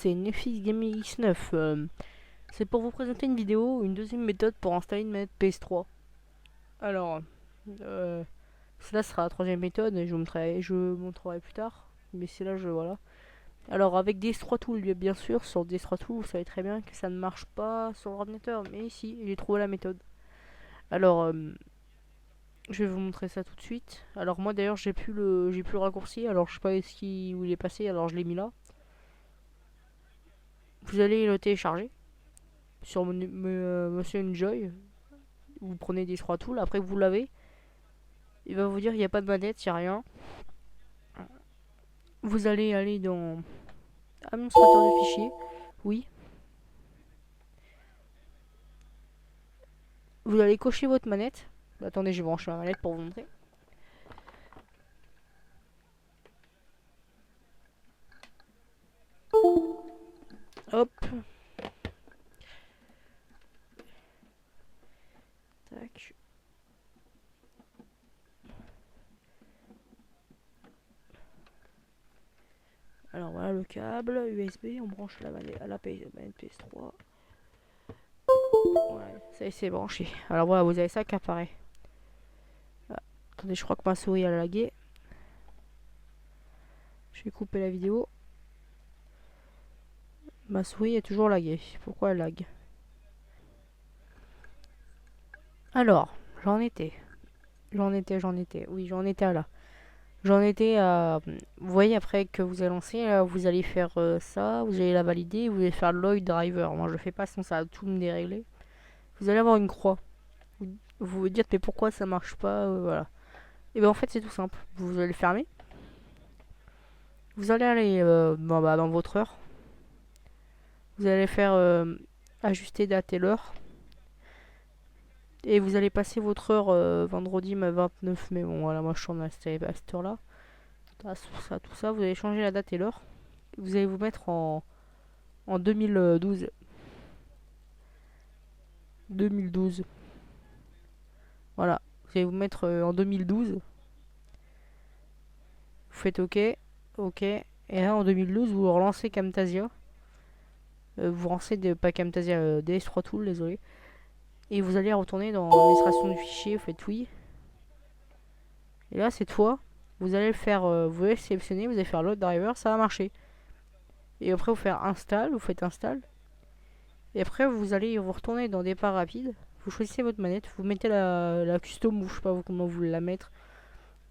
c'est Netflix Gaming X9. C'est pour vous présenter une vidéo, une deuxième méthode pour installer une manette PS3. Alors, euh, cela sera la troisième méthode et je vous montrerai plus tard. Mais c'est là, voilà. Alors, avec DS3 Tool, bien sûr, sur DS3 Tool, vous savez très bien que ça ne marche pas sur l'ordinateur. Mais ici, j'ai trouvé la méthode. Alors, je vais vous montrer ça tout de suite. Alors, moi d'ailleurs, j'ai plus le raccourci. Alors, je sais pas où il est passé. Alors, je l'ai mis là. Vous allez le télécharger sur Monsieur Enjoy. Vous prenez des 3 tools, après vous l'avez. Il va vous dire il n'y a pas de manette, il n'y a rien. Vous allez aller dans administrateur de fichiers. Oui. Vous allez cocher votre manette. Attendez, je vais brancher ma manette pour vous montrer. Hop. Tac. Alors voilà le câble USB, on branche la manette à la manette PS3. Ouais, ça y est, c'est branché. Alors voilà, vous avez ça qui apparaît. Ah, attendez, je crois que ma souris a lagué. Je vais couper la vidéo. Ma souris est toujours laguée. Pourquoi elle lag? Alors, oui, j'en étais à là. J'en étais à. Vous voyez, après que vous avez lancé, vous allez faire ça, vous allez la valider, vous allez faire Lloyd Driver. Moi, je le fais pas, sinon ça va tout me dérégler. Vous allez avoir une croix. Vous vous dites, mais pourquoi ça marche pas, voilà. Et bien, en fait, c'est tout simple. Vous allez le fermer. Vous allez aller dans votre heure. Vous allez faire ajuster date et l'heure. Et vous allez passer votre heure vendredi 29 mai. Bon, voilà, moi je suis à cette heure-là. Tout ça, vous allez changer la date et l'heure. Vous allez vous mettre en 2012. 2012. Voilà. Vous allez vous mettre en 2012. Vous faites OK. OK. Et là, en 2012, vous relancez Camtasia. Vous relancez pas Camtasia, DS3 Tool, désolé. Et vous allez retourner dans l'administration du fichier. Vous faites oui. Et là, cette fois, vous allez le faire. Vous allez sélectionner, vous allez faire load driver, ça va marcher. Et après, vous faites install, vous faites install. Et après, vous allez vous retourner dans départ rapide. Vous choisissez votre manette, vous mettez la custom, ou je sais pas comment vous voulez la mettre.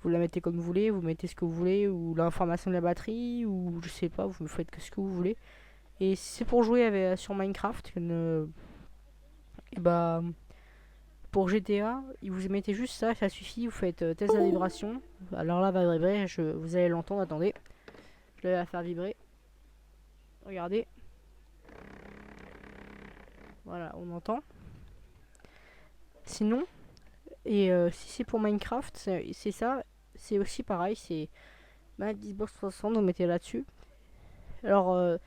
Vous la mettez comme vous voulez, vous mettez ce que vous voulez, ou l'information de la batterie, ou je sais pas, vous faites ce que vous voulez. Et si c'est pour jouer sur Minecraft, et bah pour GTA, vous mettez juste ça, ça suffit. Vous faites test de vibration. Alors là, va vibrer, vous allez l'entendre. Attendez, je vais la faire vibrer. Regardez, voilà, on entend. Sinon, et si c'est pour Minecraft, c'est ça, c'est aussi pareil, c'est Xbox 360, vous mettez là-dessus. Alors,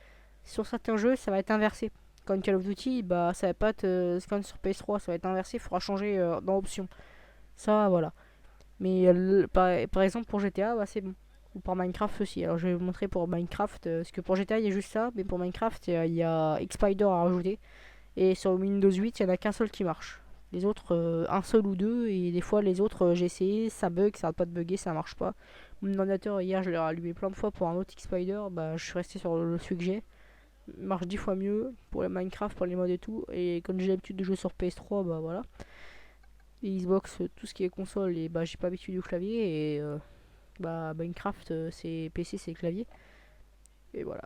sur certains jeux, ça va être inversé. Comme Call of Duty, bah ça va pas être comme sur PS3, ça va être inversé, il faudra changer dans options. Ça, voilà. Mais par exemple, pour GTA, bah, c'est bon. Ou pour Minecraft aussi. Alors, je vais vous montrer pour Minecraft, parce que pour GTA, il y a juste ça, mais pour Minecraft, il y a Xpider à rajouter. Et sur Windows 8, il n'y en a qu'un seul qui marche. Les autres, un seul ou deux, et des fois les autres, j'ai essayé, ça bug, ça va pas de bugger, ça marche pas. Mon ordinateur, hier, je l'ai allumé plein de fois pour un autre X-Spider, bah je suis resté sur celui que j'ai. Il marche 10 fois mieux pour les Minecraft, pour les mods et tout. Et comme j'ai l'habitude de jouer sur PS3, bah voilà. Et Xbox, tout ce qui est console, et bah j'ai pas l'habitude du clavier, et bah Minecraft, c'est PC, c'est clavier. Et voilà.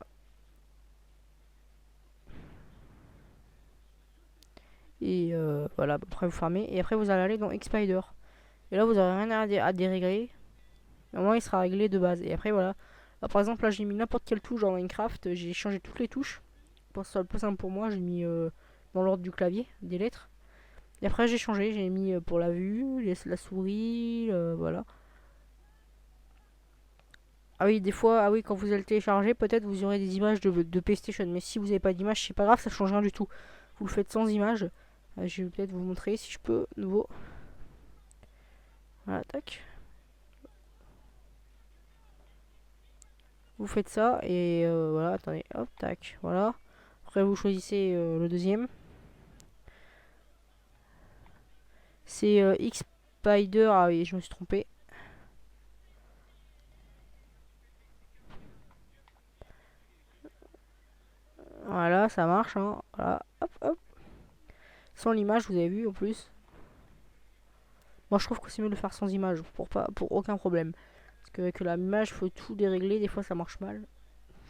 Et voilà, après vous fermez, et après vous allez aller dans Xpider. Et là, vous n'aurez rien à dérégler. Au moins, il sera réglé de base. Et après, voilà. Alors, par exemple, là, j'ai mis n'importe quelle touche dans Minecraft. J'ai changé toutes les touches. Pour ça, le plus simple pour moi, j'ai mis dans l'ordre du clavier, des lettres. Et après, j'ai changé. J'ai mis pour la vue, la souris, voilà. Ah oui, des fois, ah oui, quand vous allez le télécharger, peut-être vous aurez des images de PlayStation. Mais si vous n'avez pas d'image, c'est pas grave, ça change rien du tout. Vous le faites sans image. Je vais peut-être vous montrer si je peux, nouveau. nouveau. Voilà, tac. Vous faites ça et voilà, attendez, hop, tac, voilà. Après vous choisissez le deuxième. C'est X-Spider, ah oui, je me suis trompé. Voilà, ça marche, hein. Voilà, hop, hop. Sans l'image, vous avez vu en plus. Moi je trouve que c'est mieux de le faire sans image, pour aucun problème. Parce que avec la image, il faut tout dérégler, des fois ça marche mal.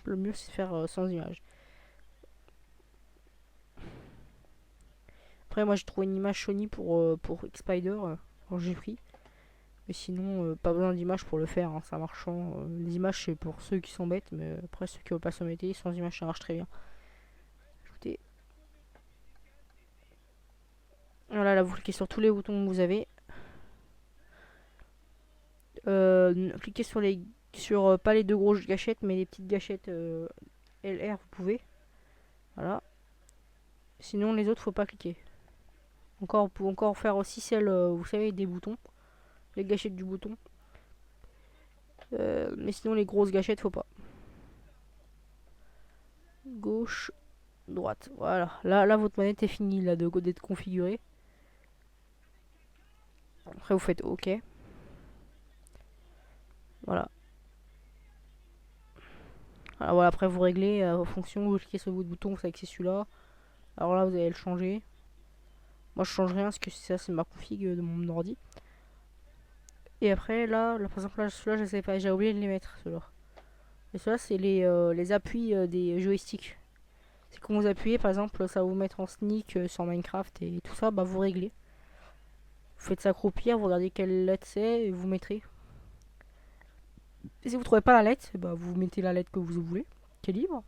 Le mieux c'est de faire sans image. Après moi j'ai trouvé une image Sony pour X-Spider quand j'ai pris. Mais sinon, pas besoin d'image pour le faire, hein, ça marchant. Les images c'est pour ceux qui sont bêtes, mais après ceux qui veulent pas s'en mettre, sans image ça marche très bien. Écoutez. Voilà, là vous cliquez sur tous les boutons que vous avez. Cliquez sur pas les deux grosses gâchettes, mais les petites gâchettes LR, vous pouvez. Voilà. Sinon les autres faut pas cliquer. Encore, vous pouvez encore faire aussi celle, vous savez, des boutons. Les gâchettes du bouton. Mais sinon les grosses gâchettes faut pas. Gauche, droite. Voilà. Là votre manette est finie là d'être configurée. Après vous faites OK. Voilà. Alors voilà, après vous réglez en fonction, vous cliquez sur votre bouton, vous savez que c'est celui-là. Alors là vous allez le changer. Moi je change rien parce que ça c'est ma config de mon ordi. Et après là, par exemple là celui-là je sais pas, j'ai oublié de les mettre ceux-là. Et ceux-là c'est les appuis des joysticks. C'est quand vous appuyez par exemple ça va vous mettre en sneak sur Minecraft et tout ça, bah vous réglez. Vous faites s'accroupir, vous regardez quelle lettre c'est et vous mettrez. Et si vous trouvez pas la lettre, bah vous mettez la lettre que vous voulez, qui est libre.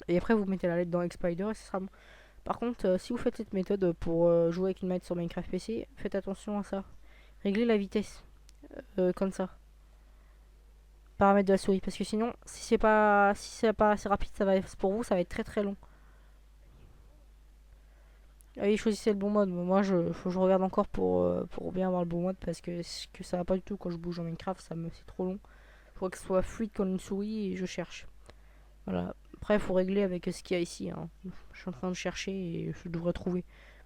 Et après vous mettez la lettre dans X-Spider et ce sera bon. Par contre, si vous faites cette méthode pour jouer avec une manette sur Minecraft PC, faites attention à ça. Réglez la vitesse comme ça. Paramètres de la souris. Parce que sinon, si c'est pas assez rapide, pour vous, ça va être très très long. Allez, choisissez le bon mode. Moi, faut que je regarde encore pour bien avoir le bon mode parce que ça va pas du tout quand je bouge en Minecraft, c'est trop long. Faut que ce soit fluide comme une souris et je cherche. Voilà. Après, il faut régler avec ce qu'il y a ici, hein. Je suis en train de chercher et je devrais trouver.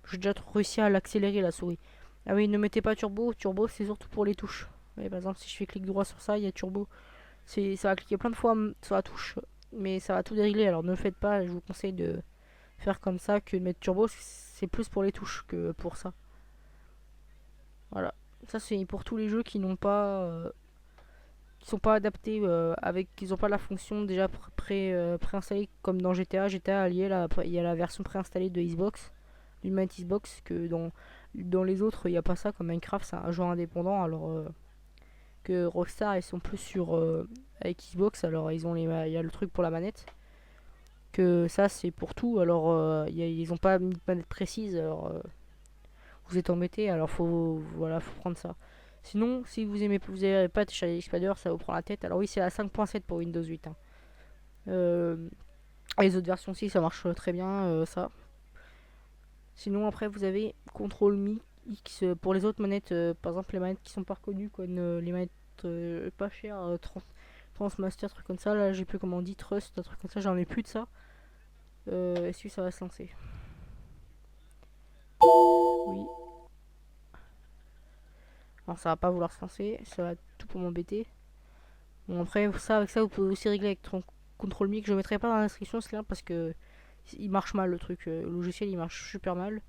J'ai déjà réussi à l'accélérer la souris. Ah oui, ne mettez pas turbo. Turbo, c'est surtout pour les touches. Ouais, par exemple, si je fais clic droit sur ça, il y a turbo. Ça va cliquer plein de fois sur la touche, mais ça va tout dérégler. Alors ne le faites pas. Je vous conseille de faire comme ça que de mettre turbo. C'est plus pour les touches que pour ça. Voilà. Ça, c'est pour tous les jeux qui n'ont pas. Qui sont pas adaptés qui n'ont pas la fonction déjà préinstallée comme dans GTA. GTA il y a la version préinstallée de Xbox, d'une manette Xbox, que dans les autres il n'y a pas ça. Comme Minecraft c'est un jeu indépendant, alors que Rockstar ils sont plus sur avec Xbox, alors il y a le truc pour la manette, que ça c'est pour tout, alors ils ont pas mis de manette précise, alors vous êtes embêté, alors voilà, faut prendre ça. Sinon, si vous n'avez pas Child Spider, ça vous prend la tête. Alors oui, c'est la 5.7 pour Windows 8, hein. Les autres versions aussi, ça marche très bien, ça. Sinon, après, vous avez Control Mi X pour les autres manettes. Par exemple, les manettes qui sont pas reconnues, comme les manettes pas chères, Transmaster, truc comme ça. Là, j'ai plus comment on dit, Trust, un truc comme ça. J'en ai plus de ça. Est-ce que ça va se lancer? Oui. Alors, ça va pas vouloir se lancer. Ça va tout pour m'embêter. Bon, après, avec ça, vous pouvez aussi régler avec Control Mi, que je mettrai pas dans la description ce lien parce que il marche mal le truc. Le logiciel il marche super mal.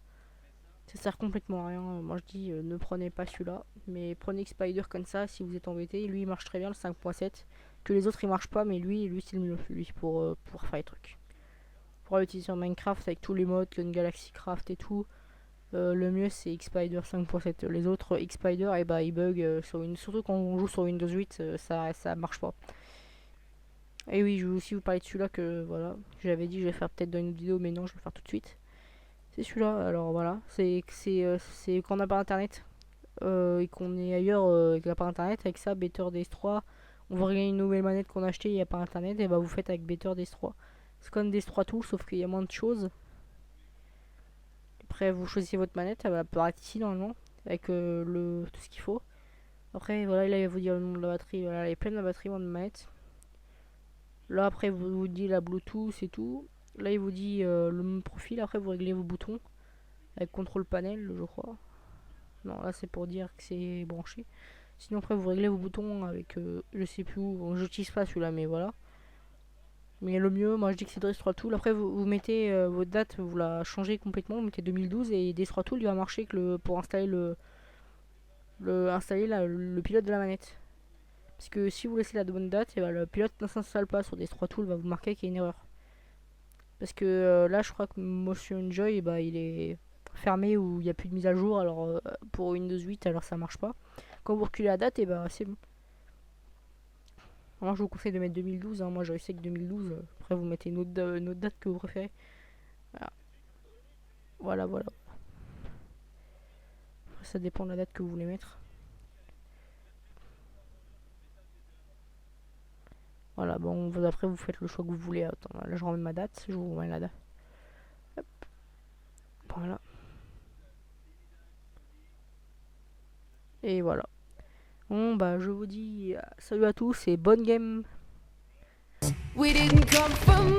Ça sert complètement à rien. Moi je dis ne prenez pas celui-là, mais prenez Spider comme ça si vous êtes embêté. Lui il marche très bien le 5.7. Que les autres ils marchent pas, mais lui c'est le mieux lui pour faire les trucs. Pour l'utiliser sur Minecraft avec tous les modes, comme Galaxy Craft et tout. Le mieux c'est Xspider 5.7. Les autres Xspider et bah ils bug surtout quand on joue sur Windows 8, ça marche pas. Et oui, je vais aussi vous parler de celui-là que voilà, j'avais dit je vais faire peut-être dans une vidéo, mais non, je vais le faire tout de suite. C'est celui-là. Alors voilà, c'est quand on n'a pas internet et qu'on est ailleurs et qu'on n'a pas internet. Avec ça, Better DS3, on va regarder une nouvelle manette qu'on a achetée, il n'y a pas internet, et bah vous faites avec Better DS3. C'est comme DS3 tout, sauf qu'il y a moins de choses. Après, vous choisissez votre manette, elle va apparaître ici normalement, avec tout ce qu'il faut. Après, voilà, là il va vous dire le nom de la batterie. Voilà, elle est pleine de la batterie, de manette. Là après vous dit la Bluetooth et tout. Là il vous dit le profil, après vous réglez vos boutons avec contrôle panel je crois. Non là c'est pour dire que c'est branché. Sinon après vous réglez vos boutons avec je sais plus où, j'utilise pas celui-là mais voilà. Mais le mieux, moi je dis que c'est Destroy Tool. Après vous mettez votre date, vous la changez complètement, vous mettez 2012 et Destroy Tool il va marcher que pour installer le pilote de la manette. Parce que si vous laissez la bonne date, et ben, le pilote ne s'installe pas sur Destroy Tool, va vous marquer qu'il y a une erreur. Parce que là je crois que Motion Enjoy bah, il est fermé ou il n'y a plus de mise à jour alors pour Windows 8 alors ça marche pas. Quand vous reculez la date et bah c'est bon. Moi je vous conseille de mettre 2012, hein. Moi je sais que 2012, après vous mettez une autre date que vous préférez. Voilà. Voilà. Après, ça dépend de la date que vous voulez mettre. Voilà, bon, après vous faites le choix que vous voulez. Attends, là je remets ma date, je vous remets la date. Hop, voilà. Et voilà. Bon, bah je vous dis salut à tous et bonne game. We didn't come from